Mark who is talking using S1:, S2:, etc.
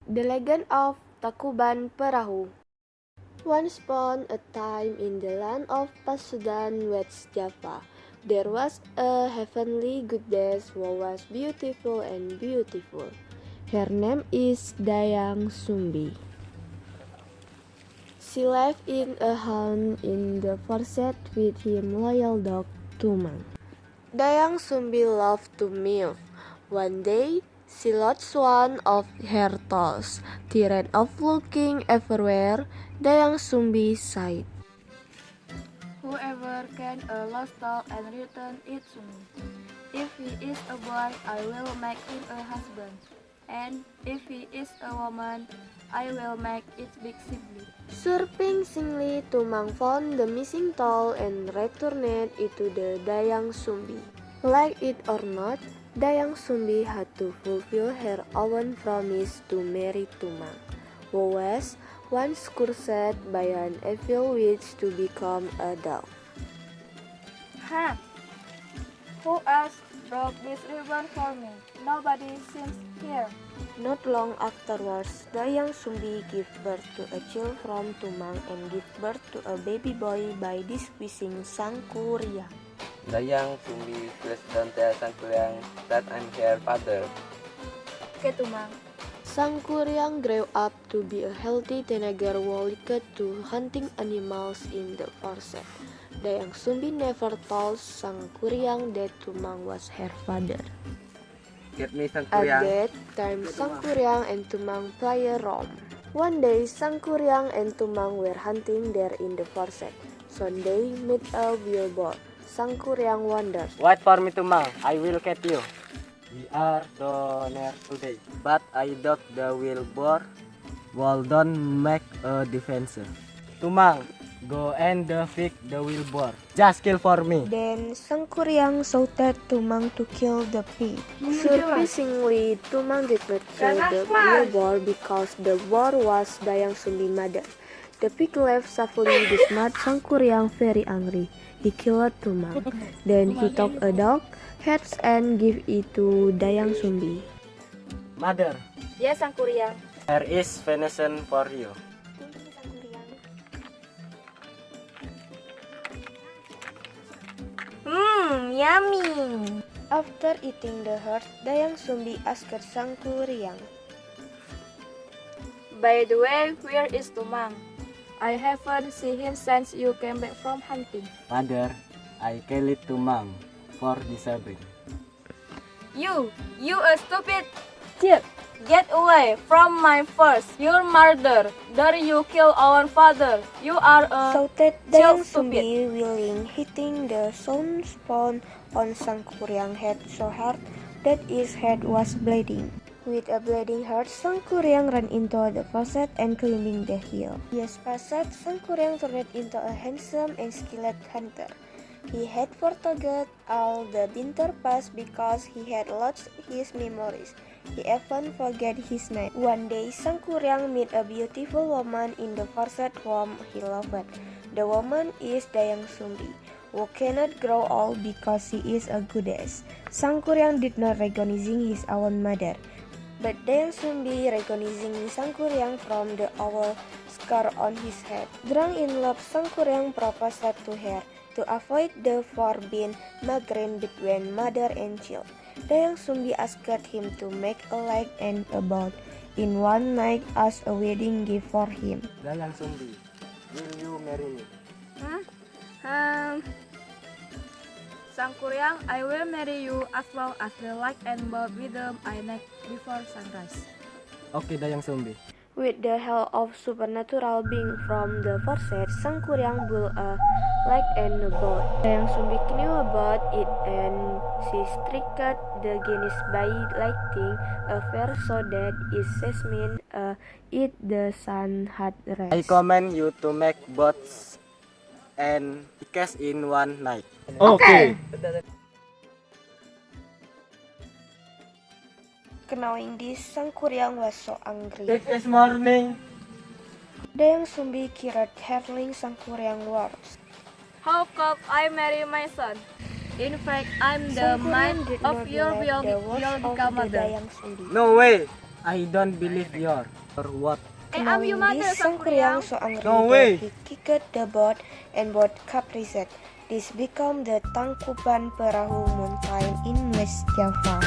S1: The Legend of Takuban Perahu. Once upon a time in the land of Pasundan, West Java, there was a heavenly goddess who was beautiful and beautiful. Her name is Dayang Sumbi. She lived in a home in the forest with her loyal dog Tumang. Dayang Sumbi loved to milk. One day, she lost one of her toes. Tired of looking everywhere, Dayang Sumbi sighed.
S2: Whoever can a lost dog and return it to me. If he is a boy, I will make him a husband. And if he is a woman, I will make it big sibling.
S1: Surprisingly, Tumang found the missing toe and returned it to the Dayang Sumbi. Like it or not, Dayang Sumbi had to fulfill her own promise to marry Tumang, who was once cursed by an evil witch to become a dog.
S2: Who else broke this ribbon for me? Nobody seems here.
S1: Not long afterwards, Dayang Sumbi gave birth to a child from Tumang and gave birth to a baby boy by displeasing Sangkuriang.
S3: Dayang Sumbi, please don't tell Sangkuriang that I'm her father.
S2: Okay, Tumang.
S1: Sangkuriang grew up to be a healthy teenager who liked to hunting animals in the forest. Dayang Sumbi never told Sangkuriang that Tumang was her father.
S3: Get me
S1: At
S3: Sangkuriang.
S1: that time, Sangkuriang and Tumang play a role. One day, Sangkuriang and Tumang were hunting there in the forest. Soon they met a wild boar. Sangkuriang wondered.
S4: Wait for me, Tumang. I will catch you. We are donor today, but I doubt the will boar will don't make a defense. Tumang, go and defeat the will boar. Just kill for me.
S1: Then Sangkuriang shouted Tumang to kill the pig. Surprisingly, Tumang did not kill the wild boar because the boar was Dayang Sumbi's mother. The pig left safely. This made Sangkuriang very angry. He killed Tumang. Then he took a dog, heads and gave it to Dayang Sumbi.
S4: Mother,
S2: Yes, Sangkuriang.
S4: there is venison for you.
S2: Yummy.
S1: After eating the heart, Dayang Sumbi asked Sangkuriang.
S2: By the way, where is Tumang? I haven't seen him since you came back from hunting.
S4: Mother, I killed Tumang for disobeying.
S2: You a stupid chip. Get away from my first. You're murder. Dare you kill our father. You are a
S1: Shouted
S2: child
S1: Dayang
S2: stupid.
S1: Sumbi, willing, hitting the stone spawn on Sangkuriang's head so hard that his head was bleeding. With a bleeding heart, Sangkuriang ran into the forest and climbing the hill. Years passed, Sangkuriang turned into a handsome and skilled hunter. He had forgotten all the winter past because he had lost his memories. He even forgot his name. One day, Sangkuriang met a beautiful woman in the forest whom he loved. The woman is Dayang Sumbi, who cannot grow old because she is a goddess. Sangkuriang did not recognize his own mother, but Dayang Sumbi recognizing Sangkuriang from the owl scar on his head. Drunk in love, Sangkuriang proposed to her to avoid the forbidden migraine between mother and child. Dayang Sumbi asked him to make a lake and a boat in one night as a wedding gift for him.
S4: Dayang Sumbi, will you marry me?
S2: Sangkuriang, I will marry you as long as the light and boat rhythm I make before sunrise.
S4: Okay, Dayang Sumbi.
S1: With the help of supernatural being from the forest, Sangkuriang built a like in a boat. Dayang Sumbi knew about it and she struck the Guinness by lighting a fire so that its jasmine it the sun had rest.
S4: I command you to make boats and cast in one night.
S5: Okay.
S1: Knowing this, Sang Kuryang was so angry.
S4: Next morning,
S1: Dayang Sumbi carried hurling Sang Kuryang words.
S2: How come I marry my son? In fact, I'm the
S1: Sang
S2: mind
S1: Kuryang did
S2: of
S1: not
S2: your
S1: believe the words of the
S2: mother.
S1: Dayang Sumbi.
S4: no way. I don't believe your what.
S2: I'm your
S1: Knowing
S2: mother,
S1: this, Sang Kuryang so angry
S4: No
S1: that
S4: way.
S1: he kicked the boat and boat capsized. This became the Tangkuban Perahu Mountain in West Java.